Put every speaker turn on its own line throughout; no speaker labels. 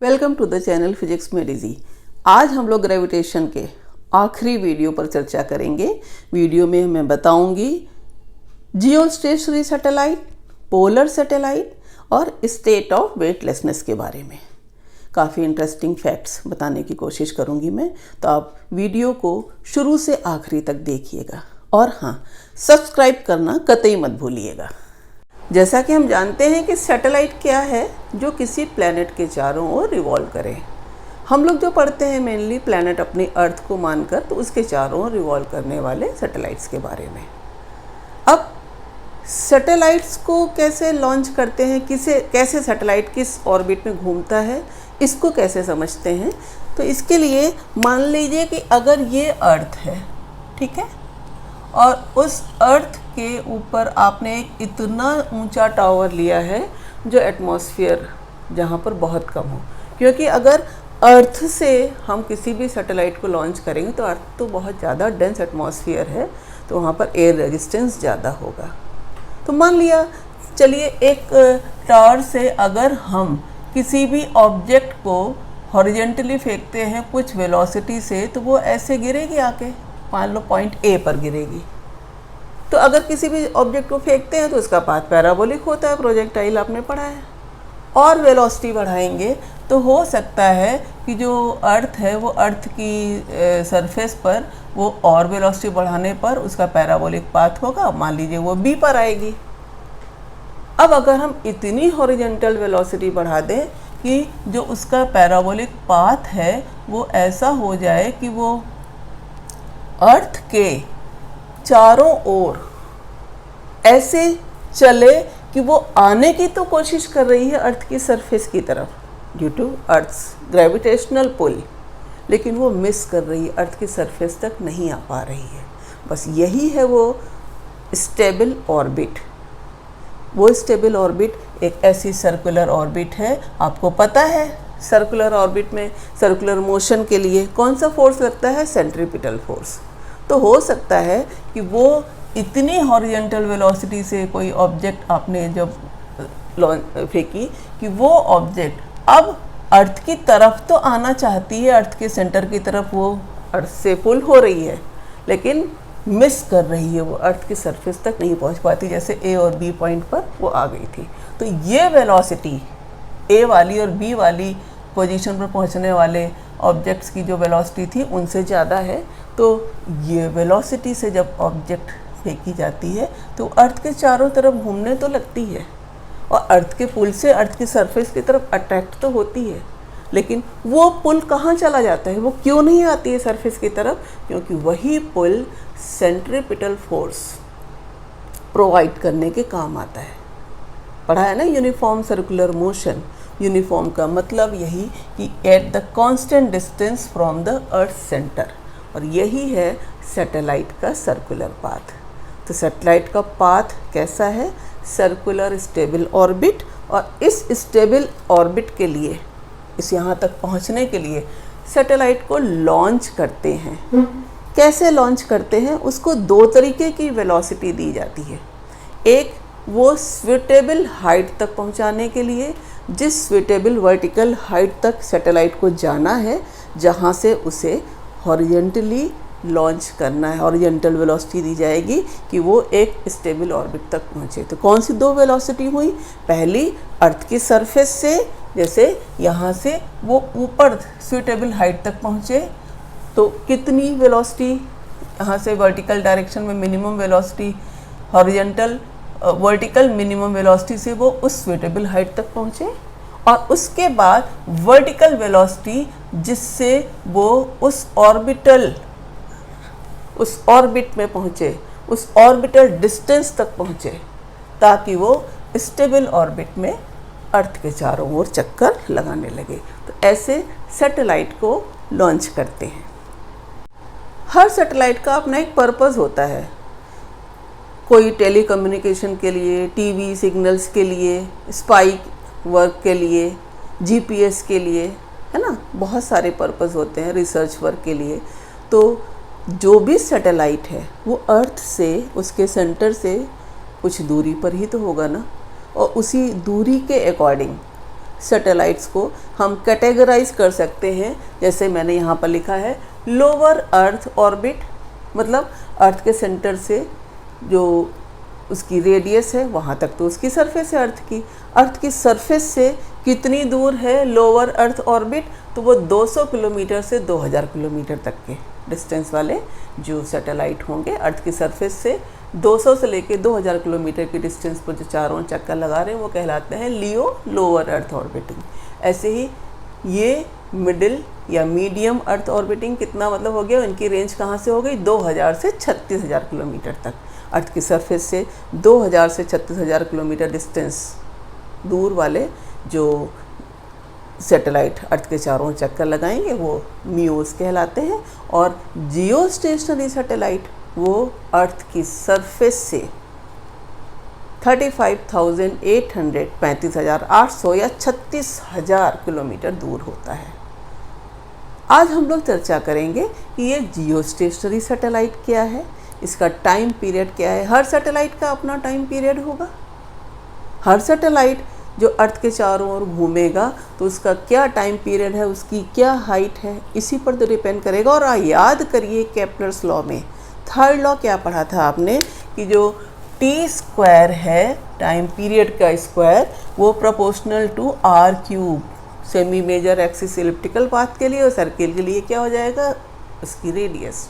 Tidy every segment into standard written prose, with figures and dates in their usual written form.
Welcome to the channel physics में डिजी। आज हम लोग ग्रेविटेशन के आखिरी वीडियो पर चर्चा करेंगे। वीडियो में मैं बताऊंगी जियोस्टेशनरी सैटेलाइट, पोलर सैटेलाइट और स्टेट ऑफ वेटलेसनेस के बारे में। काफ़ी इंटरेस्टिंग फैक्ट्स बताने की कोशिश करूंगी मैं, तो आप वीडियो को शुरू से आखिरी तक देखिएगा और हाँ, सब्सक्राइब करना कतई मत भूलिएगा। जैसा कि हम जानते हैं कि सैटेलाइट क्या है, जो किसी प्लैनेट के चारों ओर रिवॉल्व करे। हम लोग जो पढ़ते हैं मेनली प्लैनेट अपनी अर्थ को मानकर, तो उसके चारों ओर रिवॉल्व करने वाले सैटेलाइट्स के बारे में। अब सैटेलाइट्स को कैसे लॉन्च करते हैं, कैसे सैटेलाइट किस ऑर्बिट में घूमता है, इसको कैसे समझते हैं। तो इसके लिए मान लीजिए कि अगर ये अर्थ है, ठीक है, और उस अर्थ के ऊपर आपने एक इतना ऊंचा टावर लिया है जो एटमॉस्फेयर जहाँ पर बहुत कम हो, क्योंकि अगर अर्थ से हम किसी भी सैटेलाइट को लॉन्च करेंगे तो अर्थ तो बहुत ज़्यादा डेंस एटमॉस्फेयर है, तो वहाँ पर एयर रेजिस्टेंस ज़्यादा होगा। तो मान लिया, चलिए एक टावर से अगर हम किसी भी ऑब्जेक्ट को हॉरिजेंटली फेंकते हैं कुछ वेलोसिटी से, तो वो ऐसे गिरेगी आके, मान लो पॉइंट ए पर गिरेगी। तो अगर किसी भी ऑब्जेक्ट को फेंकते हैं तो उसका पाथ पैराबोलिक होता है, प्रोजेक्टाइल आपने पढ़ा है। और वेलोसिटी बढ़ाएंगे तो हो सकता है कि जो अर्थ है वो अर्थ की सरफेस पर वो और वेलोसिटी बढ़ाने पर उसका पैराबोलिक पाथ होगा, मान लीजिए वो बी पर आएगी। अब अगर हम इतनी हॉरिजेंटल वेलोसिटी बढ़ा दें कि जो उसका पैराबोलिक पाथ है वो ऐसा हो जाए कि वो अर्थ के चारों ओर ऐसे चले कि वो आने की तो कोशिश कर रही है अर्थ की सरफेस की तरफ due to Earth's gravitational pull, लेकिन वो मिस कर रही है, अर्थ की सरफेस तक नहीं आ पा रही है। बस यही है वो स्टेबल ऑर्बिट। वो स्टेबल ऑर्बिट एक ऐसी सर्कुलर ऑर्बिट है, आपको पता है सर्कुलर ऑर्बिट में सर्कुलर मोशन के लिए कौन सा फोर्स लगता है, सेंट्रीपिटल फोर्स। तो हो सकता है कि वो इतनी हॉरिजेंटल वेलोसिटी से कोई ऑब्जेक्ट आपने जब फेंकी कि वो ऑब्जेक्ट अब अर्थ की तरफ तो आना चाहती है, अर्थ के सेंटर की तरफ वो अर्थ से पुल हो रही है, लेकिन मिस कर रही है, वो अर्थ की सरफेस तक नहीं पहुंच पाती, जैसे ए और बी पॉइंट पर वो आ गई थी। तो ये वेलोसिटी ए वाली और बी वाली पोजीशन पर पहुंचने वाले ऑब्जेक्ट्स की जो वेलोसिटी थी उनसे ज़्यादा है। तो ये वेलोसिटी से जब ऑब्जेक्ट फेंकी जाती है तो अर्थ के चारों तरफ घूमने तो लगती है और अर्थ के पुल से अर्थ की सरफेस की तरफ अट्रैक्ट तो होती है, लेकिन वो पुल कहाँ चला जाता है, वो क्यों नहीं आती है सरफेस की तरफ, क्योंकि वही पुल सेंट्रीपिटल फोर्स प्रोवाइड करने के काम आता है। पढ़ा है ना यूनिफॉर्म सर्कुलर मोशन। यूनिफॉर्म का मतलब यही कि at the constant distance from the earth centre, और यही है सैटेलाइट का सर्कुलर पाथ। तो सैटेलाइट का पाथ कैसा है, सर्कुलर स्टेबल ऑर्बिट। और इस स्टेबल ऑर्बिट के लिए, इस यहाँ तक पहुँचने के लिए सैटेलाइट को लॉन्च करते हैं। कैसे लॉन्च करते हैं, उसको दो तरीके की वेलोसिटी दी जाती है। एक वो स्वीटेबल हाइट तक पहुंचाने के लिए, जिस स्वीटेबल वर्टिकल हाइट तक सैटेलाइट को जाना है, जहां से उसे हॉरिजेंटली लॉन्च करना है, हॉरिजेंटल वेलोसिटी दी जाएगी कि वो एक स्टेबल ऑर्बिट तक पहुंचे। तो कौन सी दो वेलोसिटी हुई, पहली अर्थ की सरफेस से, जैसे यहाँ से वो ऊपर स्वीटेबल हाइट तक पहुँचे तो कितनी वेलोसिटी, यहाँ से वर्टिकल डायरेक्शन में minimum velocity, horizontal vertical minimum velocity से वो उस स्वीटेबल हाइट तक पहुँचे, और उसके बाद वर्टिकल वेलोसिटी जिससे वो उस ऑर्बिट में पहुँचे, उस ऑर्बिटल डिस्टेंस तक पहुँचे, ताकि वो स्टेबल ऑर्बिट में अर्थ के चारों ओर चक्कर लगाने लगे। तो ऐसे सैटेलाइट को लॉन्च करते हैं। हर सैटेलाइट का अपना एक पर्पस होता है, कोई टेलीकम्युनिकेशन के लिए, टीवी सिग्नल्स के लिए, स्पाई वर्क के लिए, जीपीएस के लिए, है ना, बहुत सारे पर्पस होते हैं, रिसर्च वर्क के लिए। तो जो भी सैटेलाइट है वो अर्थ से, उसके सेंटर से कुछ दूरी पर ही तो होगा ना, और उसी दूरी के अकॉर्डिंग सैटेलाइट्स को हम कैटेगराइज कर सकते हैं। जैसे मैंने यहाँ पर लिखा है लोअर अर्थ ऑर्बिट, मतलब अर्थ के सेंटर से जो उसकी रेडियस है वहाँ तक तो उसकी सरफेस है अर्थ की सरफेस से कितनी दूर है लोअर अर्थ ऑर्बिट, तो वो 200 किलोमीटर से 2000 किलोमीटर तक के डिस्टेंस वाले जो सैटेलाइट होंगे अर्थ की सरफेस से 200 से लेके 2000 किलोमीटर की डिस्टेंस पर जो चारों चक्कर लगा रहे हैं वो कहलाते हैं लियो लोअर अर्थ ऑर्बिटिंग। ऐसे ही ये मिडिल या मीडियम अर्थ ऑर्बिटिंग कितना मतलब हो गया, इनकी रेंज कहाँ से हो गई 2000 से 36000 किलोमीटर तक। अर्थ की सरफेस से 2000 से 36000 किलोमीटर डिस्टेंस दूर वाले जो सैटेलाइट अर्थ के चारों चक्कर लगाएंगे वो मियोस कहलाते हैं। और जियो स्टेशनरी सैटेलाइट वो अर्थ की सरफेस से 35,800 35,800 या 36,000 किलोमीटर दूर होता है। आज हम लोग चर्चा करेंगे कि ये जियो स्टेशनरी सैटेलाइट क्या है, इसका टाइम पीरियड क्या है। हर सैटेलाइट का अपना टाइम पीरियड होगा। हर सैटेलाइट जो अर्थ के चारों ओर घूमेगा तो उसका क्या टाइम पीरियड है, उसकी क्या हाइट है, इसी पर तो डिपेंड करेगा। और याद करिए केप्लर्स लॉ में थर्ड लॉ क्या पढ़ा था आपने कि जो टी स्क्वायर है टाइम पीरियड का स्क्वायर वो proportional to R cube. Semi major axis elliptical path के लिए और सर्किल के लिए क्या हो जाएगा उसकी रेडियस।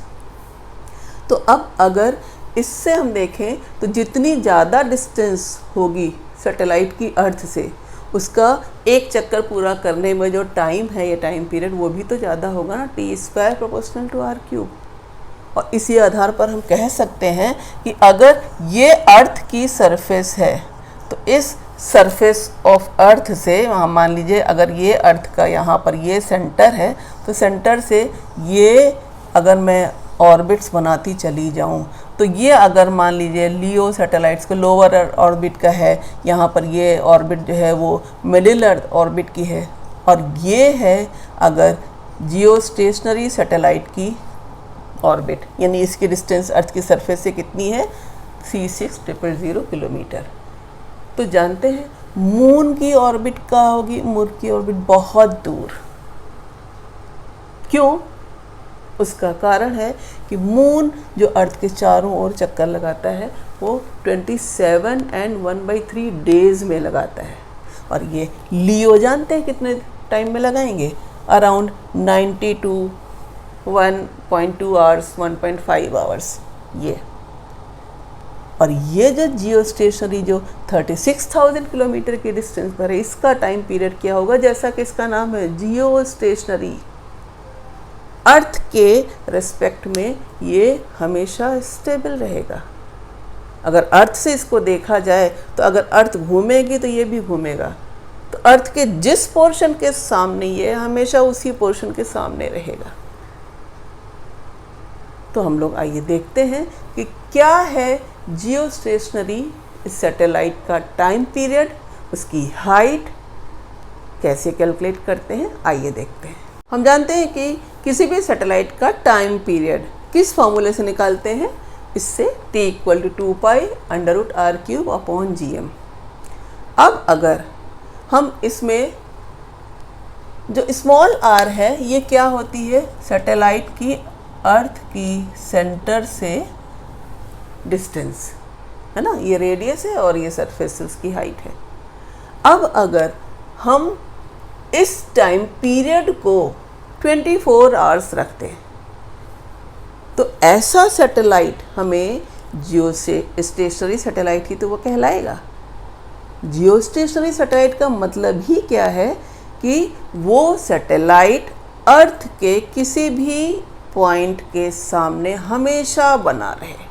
तो अब अगर इससे हम देखें तो जितनी ज़्यादा डिस्टेंस होगी सैटेलाइट की अर्थ से उसका एक चक्कर पूरा करने में जो टाइम है ये टाइम पीरियड वो भी तो ज़्यादा होगा ना, T square proportional to R cube. और इसी आधार पर हम कह सकते हैं कि अगर ये अर्थ की सरफेस है तो इस सरफेस ऑफ अर्थ से मान लीजिए अगर ये अर्थ का यहाँ पर ये सेंटर है तो सेंटर से ये अगर मैं ऑर्बिट्स बनाती चली जाऊँ तो ये अगर मान लीजिए लियो सैटेलाइट्स को लोअर ऑर्बिट का है, यहाँ पर ये ऑर्बिट जो है वो मिडिल अर्थ ऑर्बिट की है, और ये है अगर जियो स्टेशनरी सैटेलाइट की ऑर्बिट, यानी इसकी डिस्टेंस अर्थ की सरफेस से कितनी है 36,000 किलोमीटर। तो जानते हैं मून की ऑर्बिट का होगी, मून की ऑर्बिट बहुत दूर। क्यों? उसका कारण है कि मून जो अर्थ के चारों ओर चक्कर लगाता है वो 27 and 1/3 डेज में लगाता है, और ये लियो जानते हैं कितने टाइम में लगाएंगे, अराउंड 90 to 1.2 आवर्स 1.5 आवर्स ये। और ये जो जियो स्टेशनरी जो 36,000 किलोमीटर की डिस्टेंस पर है इसका टाइम पीरियड क्या होगा, जैसा कि इसका नाम है जियो स्टेशनरी, अर्थ के रिस्पेक्ट में ये हमेशा स्टेबल रहेगा। अगर अर्थ से इसको देखा जाए तो अगर अर्थ घूमेगी तो ये भी घूमेगा, तो अर्थ के जिस पोर्शन के सामने ये हमेशा उसी पोर्शन के सामने रहेगा। तो हम लोग आइए देखते हैं कि क्या है जियो स्टेशनरी सैटेलाइट का टाइम पीरियड, उसकी हाइट कैसे कैलकुलेट करते हैं, आइए देखते हैं। हम जानते हैं कि किसी भी सैटेलाइट का टाइम पीरियड किस फॉर्मूले से निकालते हैं, इससे t = 2π√r³/gm। अब अगर हम इसमें जो स्मॉल r है ये क्या होती है, सैटेलाइट की अर्थ की सेंटर से डिस्टेंस है ना, ये रेडियस है और ये सरफेस उसकी हाइट है। अब अगर हम इस टाइम पीरियड को 24 आवर्स रखते हैं तो ऐसा सैटेलाइट हमें जियो स्टेशनरी सैटेलाइट ही तो वो कहलाएगा। जियो स्टेशनरी सैटेलाइट का मतलब ही क्या है कि वो सैटेलाइट अर्थ के किसी भी पॉइंट के सामने हमेशा बना रहे।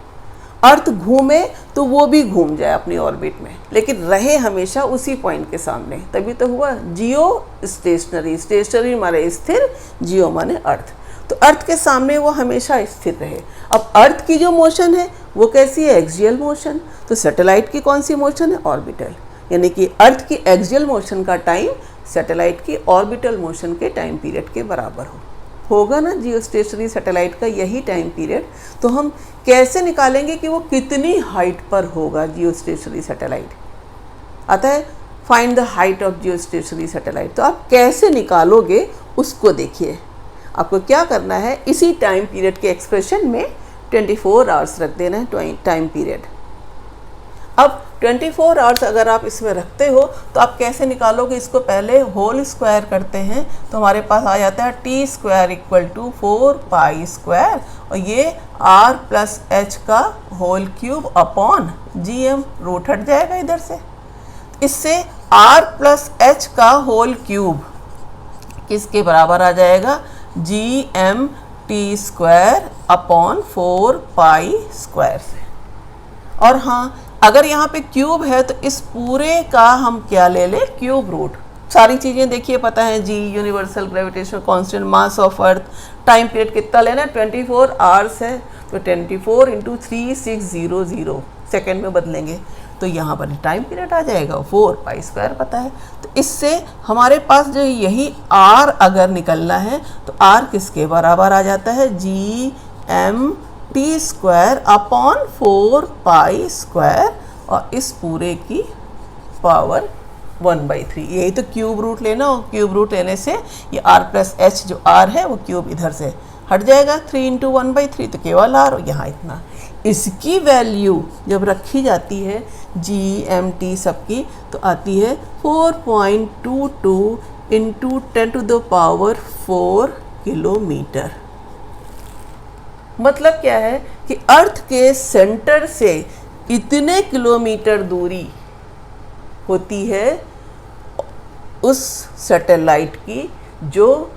अर्थ घूमे तो वो भी घूम जाए अपनी ऑर्बिट में, लेकिन रहे हमेशा उसी पॉइंट के सामने, तभी तो हुआ जियो स्टेशनरी। स्टेशनरी माने स्थिर, जियो माने अर्थ, तो अर्थ के सामने वो हमेशा स्थिर रहे। अब अर्थ की जो मोशन है वो कैसी है, एक्सियल मोशन, तो सैटेलाइट की कौन सी मोशन है, ऑर्बिटल, यानी कि अर्थ की एक्सियल मोशन का टाइम सैटेलाइट की ऑर्बिटल मोशन के टाइम पीरियड के बराबर होगा ना जियो स्टेशनरी सैटेलाइट का यही टाइम पीरियड। तो हम कैसे निकालेंगे कि वो कितनी हाइट पर होगा जियो स्टेशनरी सैटेलाइट। आता है find the height of geostationary satellite. तो आप कैसे निकालोगे उसको देखिए। आपको क्या करना है, इसी टाइम पीरियड के एक्सप्रेशन में 24 आवर्स रख देना है टाइम पीरियड। अब 24 आवर्स अगर आप इसमें रखते हो तो आप कैसे निकालोगे इसको, पहले होल स्क्वायर करते हैं तो हमारे पास आ जाता है t square equal to 4 pi square और ये r प्लस एच का whole cube upon gm, root हट जाएगा इधर से। इससे r प्लस एच का होल क्यूब किसके बराबर आ जाएगा, gm T square upon 4 pi square से। और हाँ, अगर यहाँ पे क्यूब है तो इस पूरे का हम क्या ले लें, क्यूब रूट। सारी चीज़ें देखिए पता है, G universal gravitational constant, mass of earth, time period कितना लेना है, 24 आवर्स है तो 24 इंटू 3600 सेकेंड में बदलेंगे तो यहाँ पर टाइम पीरियड आ जाएगा 4 पाई स्क्वायर पता है। तो इससे हमारे पास जो यही r अगर निकलना है तो r किसके बराबर आ जाता है, G M T square upon 4 pi square और इस पूरे की पावर 1/3। यही तो क्यूब रूट लेना, और क्यूब रूट लेने से ये r प्लस एच जो r है वो क्यूब इधर से हट जाएगा, 3 इंटू 1/3 तो केवल r, और यहाँ इतना। इसकी वैल्यू जब रखी जाती है जी एम टी सबकी तो आती है 4.22 इंटू 10⁴ किलोमीटर। मतलब क्या है कि अर्थ के सेंटर से इतने किलोमीटर दूरी होती है उस सैटेलाइट की जो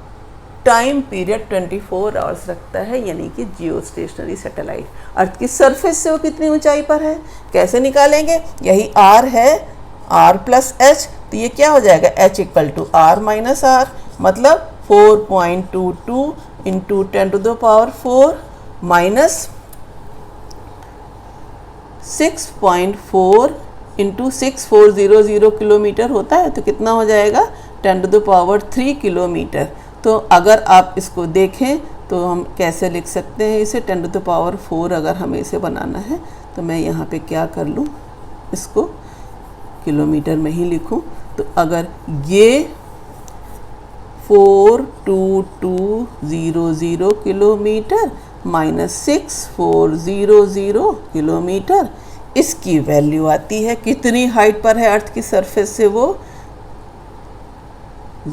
टाइम पीरियड 24 आवर्स रखता है, यानी कि जियोस्टेशनरी सैटेलाइट। अर्थ की सरफेस से वो कितनी ऊंचाई पर है, कैसे निकालेंगे, यही r है, r प्लस एच, तो ये क्या हो जाएगा, h equal to r minus R, मतलब 4.22 इंटू 10⁴ माइनस 6.4 इंटू 6400 किलोमीटर होता है, तो कितना हो जाएगा 10⁻³ किलोमीटर। तो अगर आप इसको देखें तो हम कैसे लिख सकते हैं इसे, 10⁴ अगर हमें इसे बनाना है तो मैं यहाँ पे क्या कर लूँ, इसको किलोमीटर में ही लिखूँ। तो अगर ये 42200 किलोमीटर माइनस 6400 किलोमीटर, इसकी वैल्यू आती है कितनी हाइट पर है अर्थ की सरफेस से, वो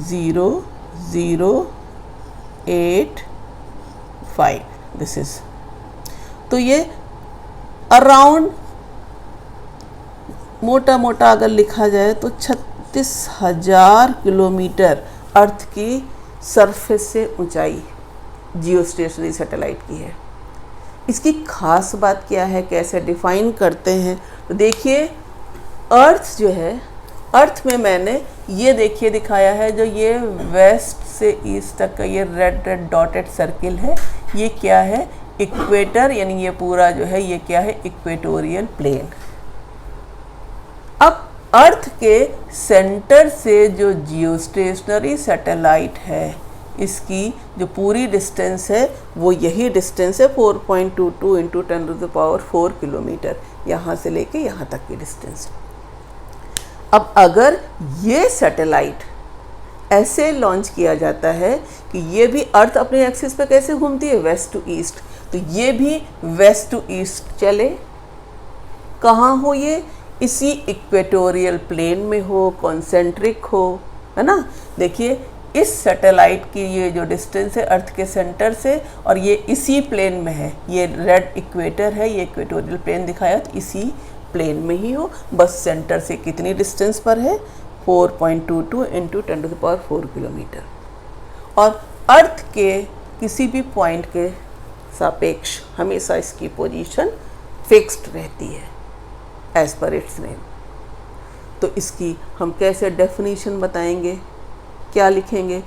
0.085 दिस इज। तो ये अराउंड मोटा मोटा अगर लिखा जाए तो 36,000 किलोमीटर अर्थ की सरफेस से ऊंचाई जियोस्टेशनरी सैटेलाइट की है। इसकी खास बात क्या है, कैसे डिफाइन करते हैं, तो देखिए अर्थ जो है, अर्थ में मैंने ये देखिए दिखाया है, जो ये वेस्ट से ईस्ट तक का ये रेड डॉटेड सर्किल है, ये क्या है, इक्वेटर, यानी ये पूरा जो है ये क्या है, इक्वेटोरियल प्लेन। अब अर्थ के सेंटर से जो जियोस्टेशनरी सैटेलाइट है, इसकी जो पूरी डिस्टेंस है वो यही डिस्टेंस है 4.22 इंटू 10⁴ किलोमीटर, यहाँ से लेके यहाँ तक की डिस्टेंस। अब अगर ये सैटेलाइट ऐसे लॉन्च किया जाता है कि ये भी अर्थ अपने एक्सिस पे कैसे घूमती है, वेस्ट टू ईस्ट, तो ये भी वेस्ट टू ईस्ट चले, कहाँ हो ये, इसी इक्वेटोरियल प्लेन में हो, कॉन्सेंट्रिक हो, है ना। देखिए इस सैटेलाइट की ये जो डिस्टेंस है अर्थ के सेंटर से, और ये इसी प्लेन में है, ये रेड इक्वेटर है, ये इक्वेटोरियल प्लेन दिखाया, तो इसी प्लेन में ही हो, बस सेंटर से कितनी डिस्टेंस पर है, 4.22 इंटू 10⁴ किलोमीटर। और अर्थ के किसी भी पॉइंट के सापेक्ष हमेशा इसकी पोजीशन फिक्स्ड रहती है एज पर इट्स नेम। तो इसकी हम कैसे डेफिनेशन बताएंगे, क्या लिखेंगे,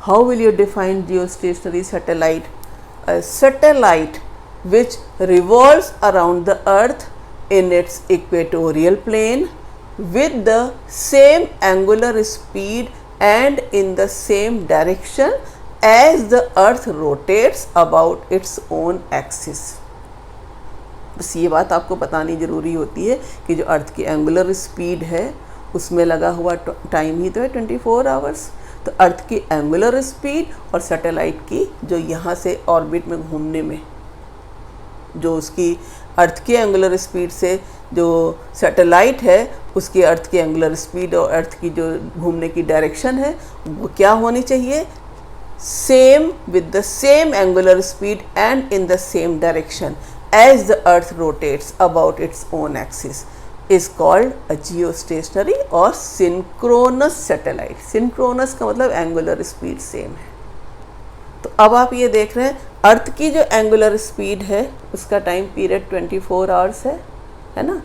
how will you define geostationary satellite, a satellite which revolves around the earth in its equatorial plane with the same angular speed and in the same direction as the earth rotates about its own axis। बस ये बात आपको बतानी ज़रूरी होती है कि जो अर्थ की एंगुलर स्पीड है उसमें लगा हुआ टाइम ही तो है 24 आवर्स। तो अर्थ की एंगुलर स्पीड और सैटेलाइट की जो यहाँ से ऑर्बिट में घूमने में जो उसकी अर्थ की एंगुलर स्पीड से जो सैटेलाइट है उसकी अर्थ की एंगुलर स्पीड और अर्थ की जो घूमने की डायरेक्शन है वो क्या होनी चाहिए, same with the same angular speed and in the same direction as the earth rotates about its own axis is called a geostationary और सिंक्रोनस सैटेलाइट। सिंक्रोनस का मतलब एंगुलर स्पीड सेम है। तो अब आप ये देख रहे हैं अर्थ की जो एंगुलर स्पीड है उसका टाइम पीरियड 24 आवर्स है ना।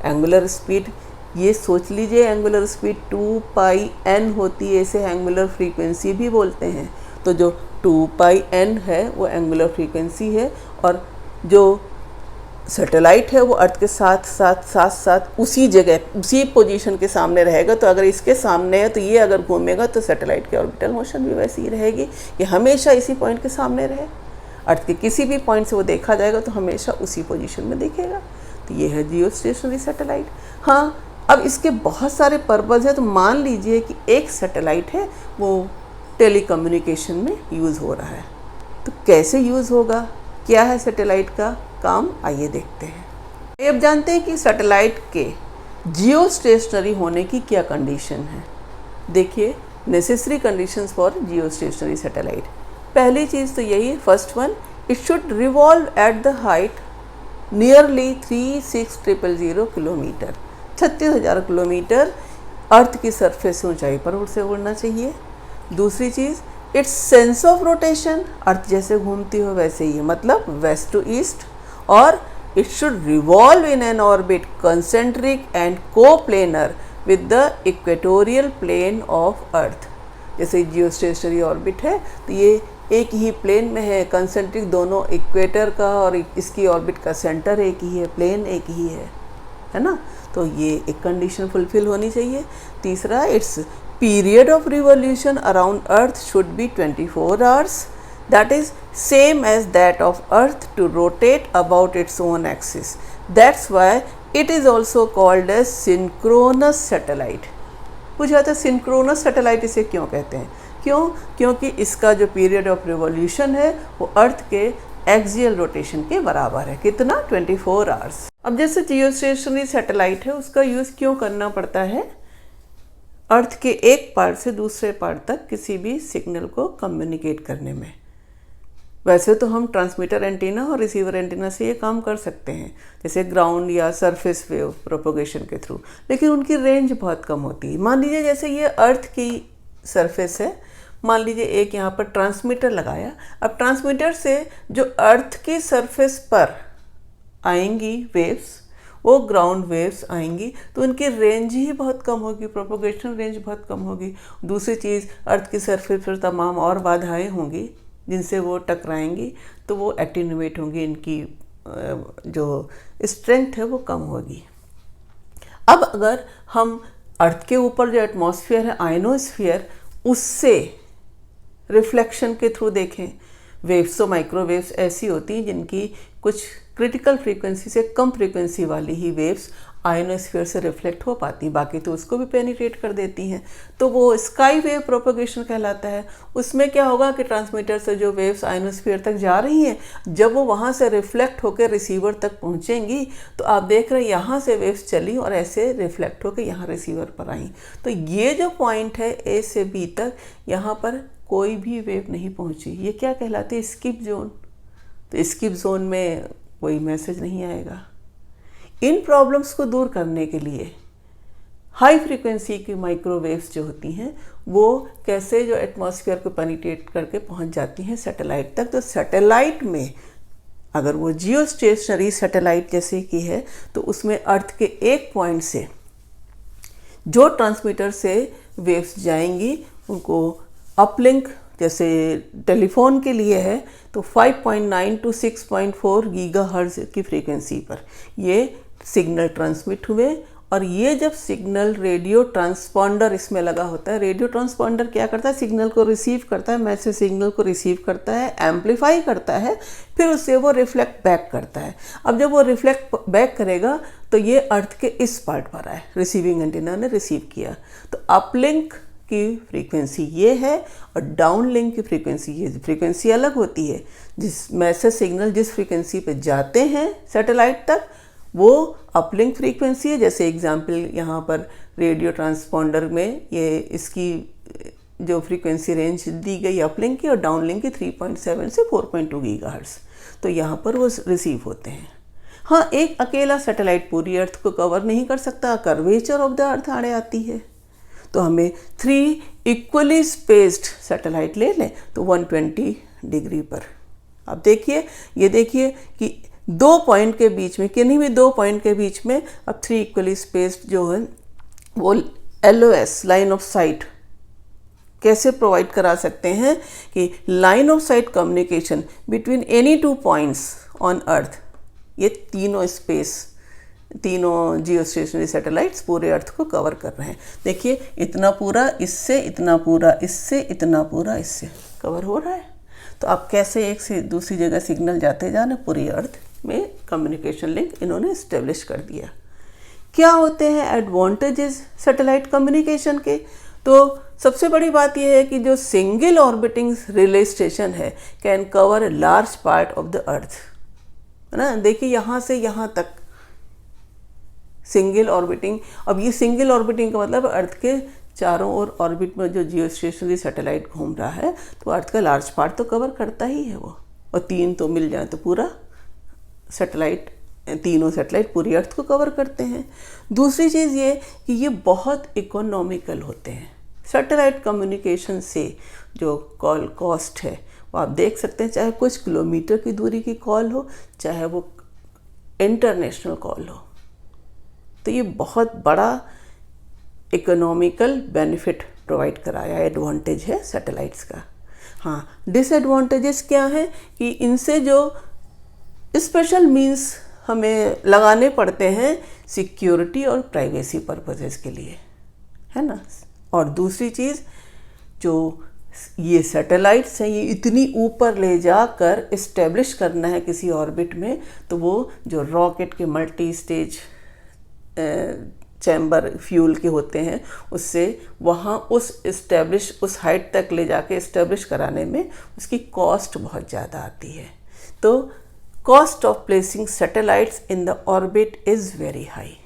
एंगुलर स्पीड ये सोच लीजिए, एंगुलर स्पीड 2πn होती है, इसे एंगुलर फ्रीक्वेंसी भी बोलते हैं। तो जो 2πn है वो एंगुलर फ्रीक्वेंसी है और जो सैटेलाइट है वो अर्थ के साथ उसी जगह उसी पोजीशन के सामने रहेगा। तो अगर इसके सामने है तो ये अगर घूमेगा तो सैटेलाइट की ऑर्बिटल मोशन भी वैसी ही रहेगी, ये हमेशा इसी पॉइंट के सामने रहे। अर्थ के किसी भी पॉइंट से वो देखा जाएगा तो हमेशा उसी पोजीशन में दिखेगा। तो ये है जियोस्टेशनरी सैटेलाइट। हाँ, अब इसके बहुत सारे पर्पज़ हैं। तो मान लीजिए कि एक सैटेलाइट है वो टेलीकम्युनिकेशन में यूज़ हो रहा है, तो कैसे यूज़ होगा, क्या है सैटेलाइट का काम, आइए देखते हैं। अब जानते हैं कि सैटेलाइट के जियोस्टेशनरी होने की क्या कंडीशन है। देखिए, necessary conditions for geostationary satellite. पहली चीज़ तो यही, first one, it should revolve at the height nearly 36,000 kilometre, 36,000 kilometre earth की सरफेस से ऊंचाई पर से उड़ना चाहिए। दूसरी चीज़, its sense of rotation, earth जैसे घूमती हो वैसे ही, मतलब वेस्ट टू ईस्ट। और it should revolve in an orbit concentric and coplanar with the equatorial plane of earth. जैसे जियोस्टेशनरी ऑर्बिट है तो ये एक ही प्लेन में है, कंसेंट्रिक, दोनों इक्वेटर का और इसकी ऑर्बिट का सेंटर एक ही है, प्लेन एक ही है ना। तो ये एक कंडीशन फुलफिल होनी चाहिए। तीसरा, it's period of revolution around earth should be 24 hours, that is same as that of earth to rotate about its own axis. That's why it is also called as synchronous satellite. पूछा था synchronous satellite इसे क्यों कहते हैं, क्योंकि इसका जो period of revolution है वो अर्थ के एक्सियल रोटेशन के बराबर है। कितना, 24 आवर्स। अब जैसे जियोस्टेशनरी सैटेलाइट है उसका यूज़ क्यों करना पड़ता है, अर्थ के एक पार्ट से दूसरे पार्ट तक किसी भी सिग्नल को कम्युनिकेट करने में। वैसे तो हम ट्रांसमीटर एंटीना और रिसीवर एंटीना से ये काम कर सकते हैं, जैसे ग्राउंड या सरफेस वेव प्रोपोगेशन के थ्रू, लेकिन उनकी रेंज बहुत कम होती है। मान लीजिए जैसे ये अर्थ की सरफेस है, मान लीजिए एक यहाँ पर ट्रांसमीटर लगाया। अब ट्रांसमीटर से जो अर्थ की सरफेस पर आएंगी वेव्स, वो ग्राउंड वेव्स आएंगी, तो उनकी रेंज ही बहुत कम होगी, प्रोपोगेशन रेंज बहुत कम होगी। दूसरी चीज़, अर्थ की सरफेस पर तमाम और बाधाएं होंगी जिनसे वो टकराएंगी, तो वो एटीन्यूएट होंगी, इनकी जो स्ट्रेंथ है वो कम होगी। अब अगर हम अर्थ के ऊपर जो एटमॉस्फेयर है, आयनोस्फीयर, उससे रिफ्लेक्शन के थ्रू देखें, वेव्स तो माइक्रोवेव्स ऐसी होती हैं जिनकी कुछ क्रिटिकल फ्रीक्वेंसी से कम फ्रीक्वेंसी वाली ही वेव्स आयनोस्फीयर से रिफ्लेक्ट हो पाती, बाकी तो उसको भी पेनिट्रेट कर देती हैं, तो वो स्काई वेव प्रोपोगेशन कहलाता है। उसमें क्या होगा कि ट्रांसमीटर से जो वेव्स आयनोस्फीयर तक जा रही हैं, जब वो वहाँ से रिफ्लेक्ट होकर रिसीवर तक पहुँचेंगी तो आप देख रहे हैं यहाँ से वेव्स चली और ऐसे रिफ्लेक्ट होकर यहाँ रिसीवर पर आई। तो ये जो पॉइंट है ए से बी तक, यहाँ पर कोई भी वेव नहीं पहुँची, ये क्या कहलाती है, स्किप जोन। तो स्किप जोन में कोई मैसेज नहीं आएगा। इन प्रॉब्लम्स को दूर करने के लिए हाई फ्रीक्वेंसी की माइक्रोवेव्स जो होती हैं वो कैसे जो एटमॉस्फेयर को पेनिट्रेट करके पहुंच जाती हैं सैटेलाइट तक। तो सैटेलाइट में अगर वो जियोस्टेशनरी सैटेलाइट जैसे की है तो उसमें अर्थ के एक पॉइंट से जो ट्रांसमीटर से वेव्स जाएंगी उनको अपलिंक, जैसे टेलीफोन के लिए है तो 5.9 to 6.4 गीगाहर्ट्ज़ की फ्रीक्वेंसी पर ये सिग्नल ट्रांसमिट हुए और ये जब सिग्नल रेडियो ट्रांसपॉन्डर इसमें लगा होता है, रेडियो ट्रांसपॉन्डर क्या करता है, सिग्नल को रिसीव करता है, मैसेज सिग्नल को रिसीव करता है, एम्पलीफाई करता है, फिर उससे वो रिफ्लेक्ट बैक करता है। अब जब वो रिफ्लेक्ट बैक करेगा तो ये अर्थ के इस पार्ट पर आए, रिसीविंग एंटीना ने रिसीव किया। तो अपलिंक की फ्रीक्वेंसी ये है और डाउन लिंक की फ्रीक्वेंसी ये, फ्रीक्वेंसी अलग होती है। जिस मैसेज सिग्नल जिस फ्रीक्वेंसी पे जाते हैं सैटेलाइट तक वो अपलिंक फ्रीक्वेंसी है। जैसे एग्जांपल यहाँ पर रेडियो ट्रांसपॉन्डर में ये इसकी जो फ्रीक्वेंसी रेंज दी गई अपलिंक की और डाउनलिंक की 3.7 से 4.2 गीगाहर्ट्ज़, तो यहाँ पर वो रिसीव होते हैं। हाँ, एक अकेला सैटेलाइट पूरी अर्थ को कवर नहीं कर सकता, कर्वेचर ऑफ द अर्थ आड़े आती है, तो हमें 3 इक्वली स्पेस्ड सैटेलाइट ले लें तो 120 डिग्री पर। अब देखिए, ये देखिए कि 2 पॉइंट के बीच में, किन्हीं भी 2 पॉइंट के बीच में अब 3 इक्वली स्पेस्ड जो है वो LOS लाइन ऑफ साइट कैसे प्रोवाइड करा सकते हैं कि line of site communication between any 2 points on earth, ये तीनों जियो स्टेशनरी सैटेलाइट्स पूरे अर्थ को कवर कर रहे हैं। देखिए, इतना पूरा इससे, इतना पूरा इससे, इतना पूरा इससे कवर हो रहा है। तो आप कैसे एक से दूसरी जगह सिग्नल जाते जाना, पूरी अर्थ में कम्युनिकेशन लिंक इन्होंने इस्टेब्लिश कर दिया। क्या होते हैं एडवांटेजेस सैटेलाइट कम्युनिकेशन के? तो सबसे बड़ी बात यह है कि जो सिंगल ऑर्बिटिंग रिले स्टेशन है can cover a large part of the earth, है ना। देखिए, यहाँ से यहाँ तक सिंगल ऑर्बिटिंग। अब ये सिंगल ऑर्बिटिंग का मतलब अर्थ के चारों ओर ऑर्बिट में जो जियो स्टेशनरी सैटेलाइट घूम रहा है तो अर्थ का लार्ज पार्ट तो कवर करता ही है वो, और 3 तो मिल जाए तो पूरा सैटेलाइट, तीनों सैटेलाइट पूरी अर्थ को कवर करते हैं। दूसरी चीज़ ये कि ये बहुत इकोनॉमिकल होते हैं। सैटेलाइट कम्युनिकेशन से जो कॉल कॉस्ट है वो आप देख सकते हैं, चाहे कुछ किलोमीटर की दूरी की कॉल हो, चाहे वो इंटरनेशनल कॉल हो, तो ये बहुत बड़ा इकोनॉमिकल बेनिफिट प्रोवाइड कराया, एडवांटेज है सैटेलाइट्स का। हाँ, डिसएडवांटेजेस क्या हैं कि इनसे जो स्पेशल मींस हमें लगाने पड़ते हैं सिक्योरिटी और प्राइवेसी पर्पसेस के लिए, है ना। और दूसरी चीज़, जो ये सैटेलाइट्स हैं ये इतनी ऊपर ले जाकर इस्टेब्लिश करना है किसी ऑर्बिट में, तो वो जो रॉकेट के मल्टी स्टेज चैम्बर फ्यूल के होते हैं उससे वहाँ उस हाइट तक ले जाके इस्टेब्लिश कराने में उसकी कॉस्ट बहुत ज़्यादा आती है। तो cost of placing satellites in the orbit is very high.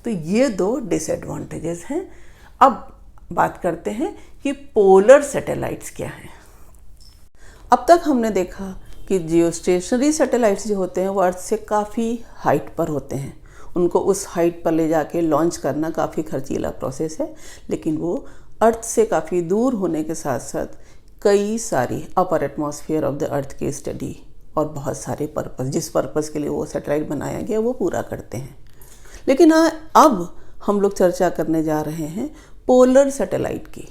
तो ये 2 डिसएडवांटेजेस हैं। अब बात करते हैं कि पोलर सैटेलाइट्स क्या हैं। अब तक हमने देखा कि जियो स्टेशनरी सैटेलाइट्स जो होते हैं वो अर्थ से काफ़ी हाइट पर होते हैं, उनको उस हाइट पर ले जाके लॉन्च करना काफ़ी खर्चीला प्रोसेस है, लेकिन वो अर्थ से काफ़ी दूर होने के साथ साथ कई सारी upper atmosphere of the earth की स्टडी और बहुत सारे पर्पस, जिस पर्पस के लिए वो सैटेलाइट बनाया गया वो पूरा करते हैं। लेकिन हाँ, अब हम लोग चर्चा करने जा रहे हैं पोलर सैटेलाइट की।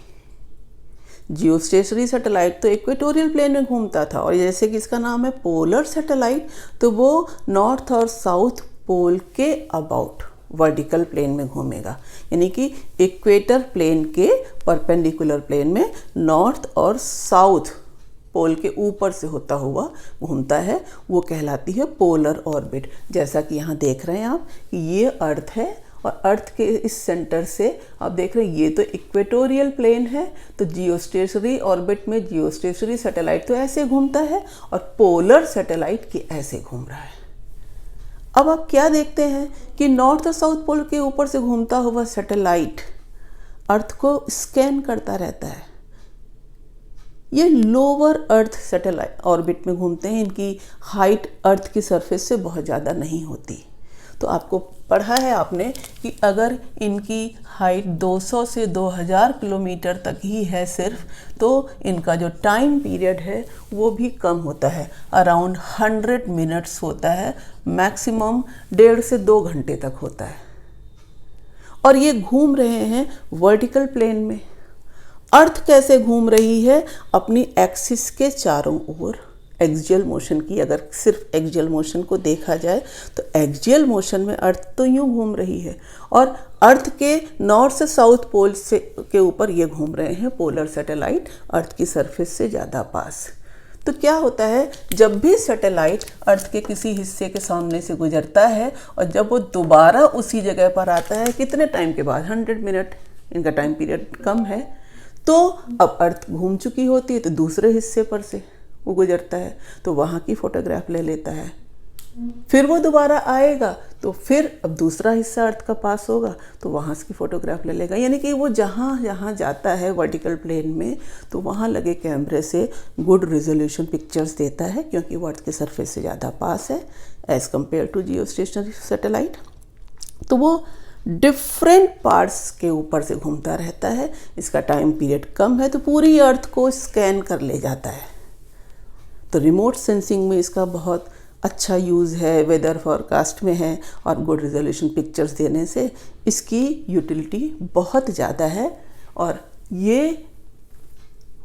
जियो स्टेशनरी सैटेलाइट तो इक्वेटोरियल प्लेन में घूमता था, और जैसे कि इसका नाम है पोलर सैटेलाइट, तो वो नॉर्थ और साउथ पोल के अबाउट वर्टिकल प्लेन में घूमेगा, यानी कि इक्वेटर प्लेन के परपेंडिकुलर प्लेन में नॉर्थ और साउथ पोल के ऊपर से होता हुआ घूमता है। वो कहलाती है पोलर ऑर्बिट। जैसा कि यहाँ देख रहे हैं आप, ये अर्थ है और अर्थ के इस सेंटर से आप देख रहे हैं ये तो इक्वेटोरियल प्लेन है, तो जियो स्टेशनरी ऑर्बिट में जियो स्टेशनरी सैटेलाइट तो ऐसे घूमता है और पोलर सैटेलाइट के ऐसे घूम रहा है। अब आप क्या देखते हैं कि नॉर्थ और साउथ पोल के ऊपर से घूमता हुआ सैटेलाइट अर्थ को स्कैन करता रहता है। ये लोअर अर्थ सैटेलाइट ऑर्बिट में घूमते हैं, इनकी हाइट अर्थ की सरफेस से बहुत ज़्यादा नहीं होती। तो आपको पढ़ा है आपने कि अगर इनकी हाइट 200 से 2000 किलोमीटर तक ही है सिर्फ, तो इनका जो टाइम पीरियड है वो भी कम होता है, अराउंड 100 मिनट्स होता है, मैक्सिमम 1.5 से 2 घंटे तक होता है। और ये घूम रहे हैं वर्टिकल प्लेन में। अर्थ कैसे घूम रही है? अपनी एक्सिस के चारों ओर एक्सियल मोशन की। अगर सिर्फ एक्सियल मोशन को देखा जाए तो एक्सियल मोशन में अर्थ तो यूं घूम रही है और अर्थ के नॉर्थ से साउथ पोल से के ऊपर ये घूम रहे हैं पोलर सैटेलाइट अर्थ की सरफेस से ज़्यादा पास। तो क्या होता है, जब भी सैटेलाइट अर्थ के किसी हिस्से के सामने से गुजरता है और जब वो दोबारा उसी जगह पर आता है, कितने टाइम के बाद, 100 मिनट, इनका टाइम पीरियड कम है, तो अब अर्थ घूम चुकी होती है तो दूसरे हिस्से पर से वो गुजरता है तो वहाँ की फोटोग्राफ ले लेता है। फिर वो दोबारा आएगा तो फिर अब दूसरा हिस्सा अर्थ का पास होगा तो वहाँ की फ़ोटोग्राफ ले लेगा। यानी कि वो जहाँ जहाँ जाता है वर्टिकल प्लेन में तो वहाँ लगे कैमरे से गुड रिजोल्यूशन पिक्चर्स देता है, क्योंकि वो अर्थ के सरफेस से ज़्यादा पास है as compare to geostationary satellite. तो वो डिफरेंट पार्ट्स के ऊपर से घूमता रहता है, इसका टाइम पीरियड कम है तो पूरी अर्थ को स्कैन कर ले जाता है। तो रिमोट सेंसिंग में इसका बहुत अच्छा यूज़ है, वेदर फॉरकास्ट में है और गुड रिजोल्यूशन पिक्चर्स देने से इसकी यूटिलिटी बहुत ज़्यादा है। और ये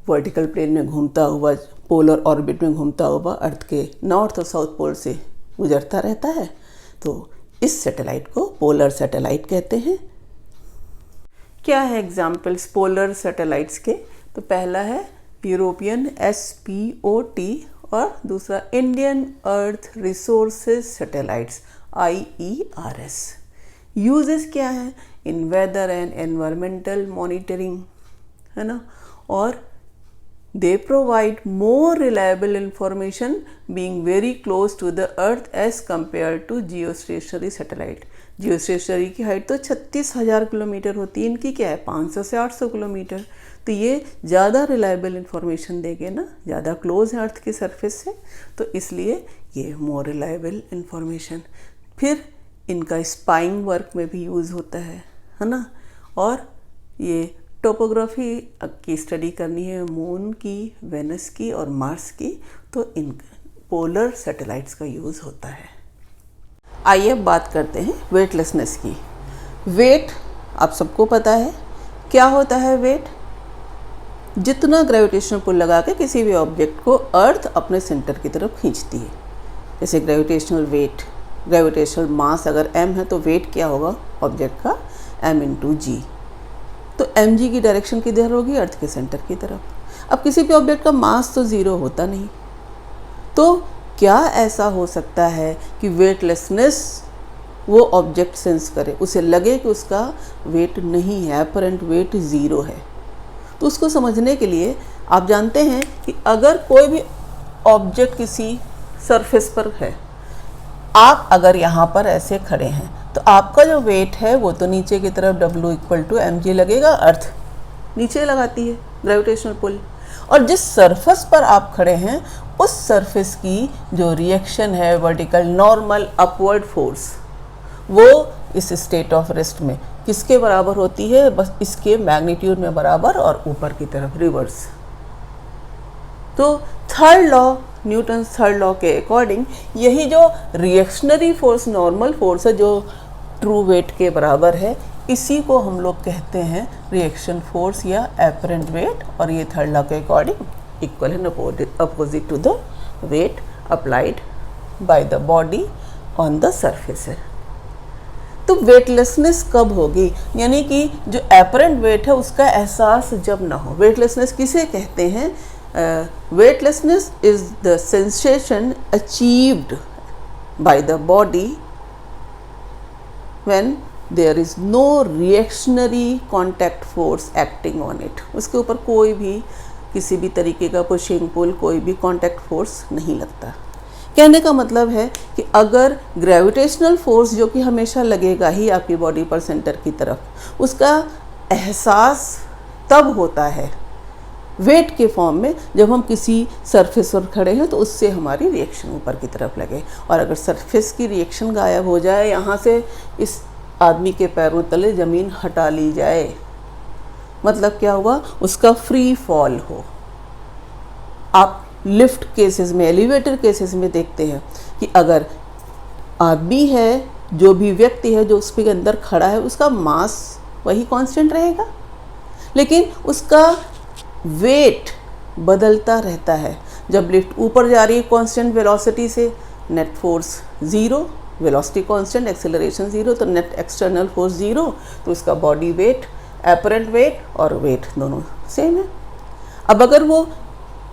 वर्टिकल प्लेन में घूमता हुआ, पोलर ऑर्बिट में घूमता हुआ अर्थ के नॉर्थ और साउथ पोल से गुजरता रहता है, तो इस सैटेलाइट को पोलर सैटेलाइट कहते हैं। क्या है एग्जाम्पल्स पोलर सैटेलाइट्स के? तो पहला है यूरोपियन SPOT और दूसरा Indian earth resources satellites IERS। Uses क्या है? In weather and environmental monitoring, है ना, और they provide more reliable information being very close to the earth as compare to geostationary satellite. Geostationary की हाइट तो 36,000 kilometre होती है, इनकी क्या है 500 से 800 किलोमीटर। तो ये ज़्यादा रिलायबल इंफॉर्मेशन देंगे ना, ज़्यादा क्लोज है अर्थ की सरफेस से, तो इसलिए ये मोर रिलायबल इंफॉर्मेशन। फिर इनका स्पाइंग वर्क में भी यूज़ होता है ना, और ये टोपोग्राफी की स्टडी करनी है मून की, वेनस की और मार्स की, तो इन पोलर सैटेलाइट्स का यूज़ होता है। आइए अब बात करते हैं वेटलेसनेस की। वेट आप सबको पता है क्या होता है। वेट जितना ग्रेविटेशनल पुल लगा के किसी भी ऑब्जेक्ट को अर्थ अपने सेंटर की तरफ खींचती है, जैसे ग्रेविटेशनल वेट, ग्रेविटेशनल मास अगर m है तो वेट क्या होगा ऑब्जेक्ट का, m/g। तो mg की डायरेक्शन किधर होगी, अर्थ के सेंटर की तरफ। अब किसी भी ऑब्जेक्ट का मास तो ज़ीरो होता नहीं, तो क्या ऐसा हो सकता है कि वेटलेसनेस वो ऑब्जेक्ट सेंस करे, उसे लगे कि उसका वेट नहीं है, अपरेंट वेट ज़ीरो है। तो उसको समझने के लिए आप जानते हैं कि अगर कोई भी ऑब्जेक्ट किसी सरफेस पर है, आप अगर यहाँ पर ऐसे खड़े हैं तो आपका जो वेट है वो तो नीचे की तरफ W = mg लगेगा, अर्थ नीचे लगाती है ग्रेविटेशनल पुल, और जिस सरफेस पर आप खड़े हैं उस सरफेस की जो रिएक्शन है वर्टिकल नॉर्मल अपवर्ड फोर्स, वो इस स्टेट ऑफ रेस्ट में किसके बराबर होती है, बस इसके मैग्नीट्यूड में बराबर और ऊपर की तरफ रिवर्स। तो third law, Newton third law के अकॉर्डिंग यही जो रिएक्शनरी फोर्स नॉर्मल फोर्स है जो ट्रू वेट के बराबर है, इसी को हम लोग कहते हैं रिएक्शन फोर्स या एपरेंट वेट, और ये थर्ड लॉ के according equal and opposite to the weight applied by the body on the surface है। तो वेटलेसनेस कब होगी, यानी कि जो एपरेंट वेट है उसका एहसास जब ना हो। वेटलेसनेस किसे कहते हैं? Weightlessness is the sensation achieved by the body when there is no reactionary contact force acting on it. उसके ऊपर कोई भी किसी भी तरीके का पुशिंग पुल, कोई भी कॉन्टैक्ट फोर्स नहीं लगता। कहने का मतलब है कि अगर ग्रेविटेशनल फोर्स जो कि हमेशा लगेगा ही आपकी बॉडी पर सेंटर की तरफ, उसका एहसास तब होता है वेट के फॉर्म में जब हम किसी सरफेस पर खड़े हैं तो उससे हमारी रिएक्शन ऊपर की तरफ लगे। और अगर सरफेस की रिएक्शन गायब हो जाए, यहाँ से इस आदमी के पैरों तले ज़मीन हटा ली जाए, मतलब क्या हुआ, उसका फ्री फॉल हो। आप लिफ्ट केसेस में, एलिवेटर केसेस में देखते हैं कि अगर आदमी है, जो भी व्यक्ति है जो उसके अंदर खड़ा है, उसका मास वही कांस्टेंट रहेगा, लेकिन उसका वेट बदलता रहता है। जब लिफ्ट ऊपर जा रही है कांस्टेंट वेलोसिटी से, net force 0, velocity constant, acceleration 0, तो नेट एक्सटर्नल फोर्स 0, तो इसका बॉडी वेट, एपरेंट वेट और वेट दोनों सेम है। अब अगर वो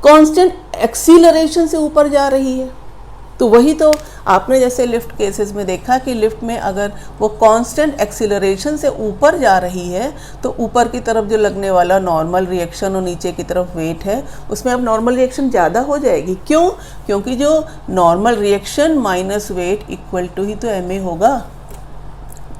कांस्टेंट एक्सीलरेशन से ऊपर जा रही है, तो वही तो आपने जैसे लिफ्ट केसेस में देखा कि लिफ्ट में अगर वो कांस्टेंट एक्सीलरेशन से ऊपर जा रही है तो ऊपर की तरफ जो लगने वाला नॉर्मल रिएक्शन और नीचे की तरफ वेट है, उसमें अब नॉर्मल रिएक्शन ज़्यादा हो जाएगी। क्यों? क्योंकि जो normal reaction minus weight equal to ही तो एम ए होगा।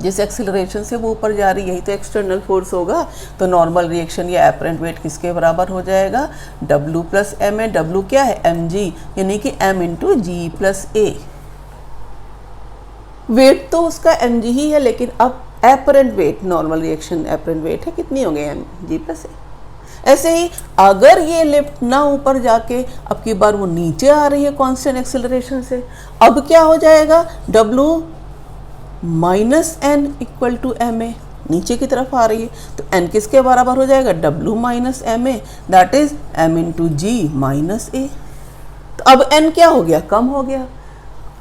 जिस एक्सीलरेशन से वो ऊपर जा रही है, यही तो एक्सटर्नल फोर्स होगा। तो नॉर्मल रिएक्शन या एपरेंट वेट किसके बराबर हो जाएगा? W plus M A. W क्या है? mg, यानी कि m into G plus A. Weight तो उसका mg ही है, लेकिन अब apparent weight, normal reaction apparent weight है, कितनी हो गई? mg plus A. ऐसे ही अगर ये लिफ्ट ना ऊपर जाके अब की बार वो नीचे आ रही है कांस्टेंट एक्सीलरेशन से, अब क्या हो जाएगा? W minus N equal to M A, नीचे की तरफ आ रही है, तो एन किसके बराबर हो जाएगा? W minus M A, that is m into G minus A. तो अब n क्या हो गया? कम हो गया।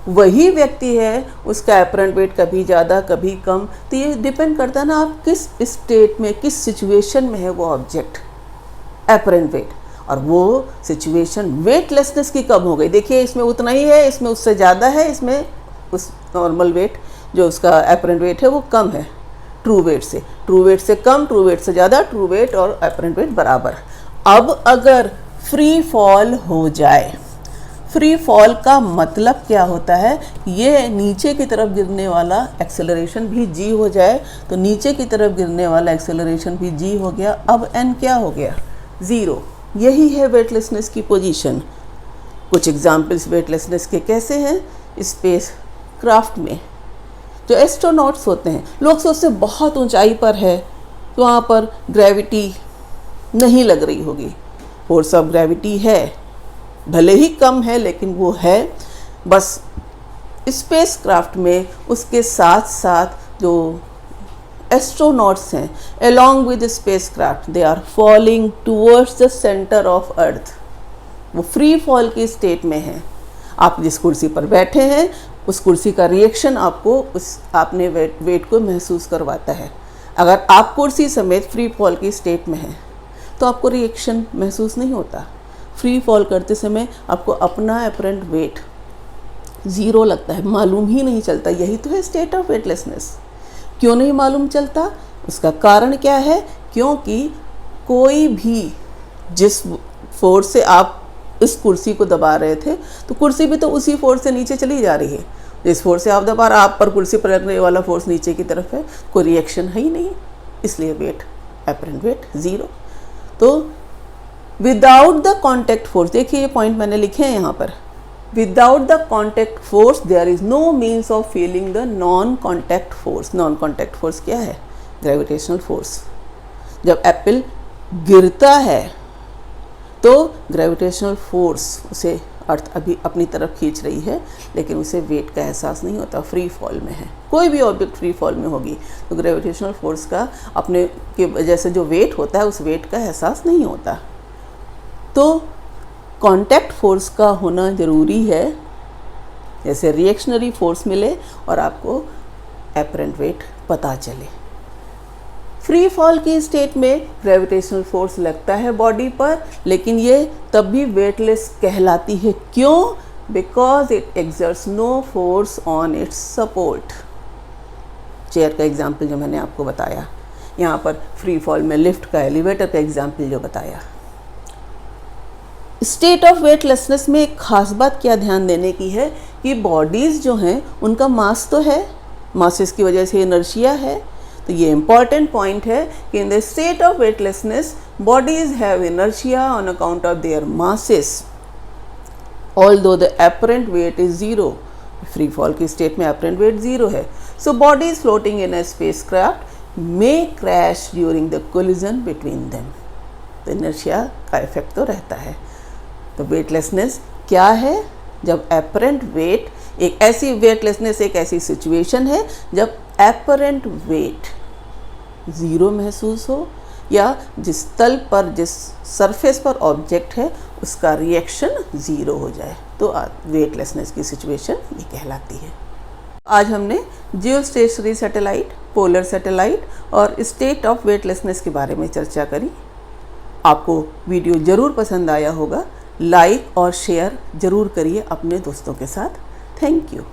वही व्यक्ति है, उसका एपरेंट वेट कभी ज़्यादा कभी कम, तो ये डिपेंड करता है ना आप किस स्टेट में, किस सिचुएशन में है वो ऑब्जेक्ट, एपरेंट वेट। और वो सिचुएशन वेटलेसनेस की कम हो गई। देखिए इसमें उतना ही है, इसमें उससे ज़्यादा है, इसमें उस नॉर्मल वेट जो उसका एपरेंट वेट है वो कम है ट्रू वेट से। ट्रू वेट से कम, ट्रू वेट से ज़्यादा, ट्रू वेट और एपरेंट वेट बराबर। अब अगर फ्री फॉल हो जाए, फ्री फॉल का मतलब क्या होता है? ये नीचे की तरफ गिरने वाला एक्सेलरेशन भी g हो जाए, तो नीचे की तरफ गिरने वाला एक्सेलरेशन भी g हो गया। अब n क्या हो गया? 0। यही है वेटलेसनेस की पोजीशन। कुछ एग्जाम्पल्स वेटलेसनेस के कैसे हैं? स्पेस क्राफ्ट में जो एस्ट्रोनॉट्स होते हैं, लोग सोचते हैं बहुत ऊंचाई पर है तो वहाँ पर ग्रेविटी नहीं लग रही होगी। फोर्स ऑफ ग्रेविटी है, भले ही कम है लेकिन वो है। बस स्पेस क्राफ्ट में उसके साथ साथ जो एस्ट्रोनॉट्स हैं, along with the spacecraft they are falling towards the center of earth, वो फ्री फॉल की स्टेट में है। आप जिस कुर्सी पर बैठे हैं उस कुर्सी का रिएक्शन आपको उस आपने वेट को महसूस करवाता है। अगर आप कुर्सी समेत फ्री फॉल की स्टेट में हैं तो आपको रिएक्शन महसूस नहीं होता। फ्री फॉल करते समय आपको अपना एपरेंट वेट 0 लगता है, मालूम ही नहीं चलता। यही तो है स्टेट ऑफ वेटलेसनेस। क्यों नहीं मालूम चलता? उसका कारण क्या है? क्योंकि कोई भी जिस फोर्स से आप इस कुर्सी को दबा रहे थे, तो कुर्सी भी तो उसी फोर्स से नीचे चली जा रही है। जिस फोर्स से आप दबा रहे, आप पर कुर्सी पर लगने वाला फोर्स नीचे की तरफ है, कोई रिएक्शन है ही नहीं, इसलिए वेट, एपरेंट वेट 0। तो विदाउट द कॉन्टैक्ट फोर्स, देखिए ये पॉइंट मैंने लिखे हैं यहाँ पर, without the contact force there is no means of feeling the non contact force. Non contact force क्या है? Gravitational force. जब एप्पल गिरता है तो ग्रेविटेशनल फोर्स उसे अर्थ अभी अपनी तरफ खींच रही है, लेकिन उसे वेट का एहसास नहीं होता, फ्री फॉल में है। कोई भी ऑब्जेक्ट फ्री फॉल में होगी तो ग्रेविटेशनल फोर्स का अपने की वजह से जो वेट होता है उस वेट का एहसास नहीं होता। तो कॉन्टैक्ट फोर्स का होना ज़रूरी है, जैसे रिएक्शनरी फोर्स मिले और आपको एपरेंट वेट पता चले। फ्री फॉल की स्टेट में ग्रेविटेशनल फोर्स लगता है बॉडी पर, लेकिन ये तब भी वेटलेस कहलाती है। क्यों? Because it exerts no force on its support. Chair का एग्जाम्पल जो मैंने आपको बताया, यहाँ पर फ्री फॉल में लिफ्ट का, एलिवेटर का एग्जाम्पल जो बताया। स्टेट ऑफ वेटलेसनेस में एक खास बात क्या ध्यान देने की है कि बॉडीज़ जो हैं उनका मास तो है, मासेस की वजह से इनर्शिया है। तो ये इंपॉर्टेंट पॉइंट है कि in the state of weightlessness bodies have inertia on account of their masses although the apparent weight is 0। Free fall की स्टेट में एपरेंट वेट 0 है। So bodies floating in a spacecraft may crash during the collision between them. तो inertia का effect तो रहता है। तो weightlessness क्या है? जब एपरेंट वेट, एक ऐसी वेटलेसनेस एक ऐसी सिचुएशन है जब एपरेंट वेट 0 महसूस हो, या जिस तल पर, जिस सरफेस पर ऑब्जेक्ट है उसका रिएक्शन ज़ीरो हो जाए, तो वेटलेसनेस की सिचुएशन ये कहलाती है। आज हमने जियोस्टेशनरी सैटेलाइट, पोलर सैटेलाइट और स्टेट ऑफ वेटलेसनेस के बारे में चर्चा करी। आपको वीडियो ज़रूर पसंद आया होगा। लाइक और शेयर ज़रूर करिए अपने दोस्तों के साथ। Thank you.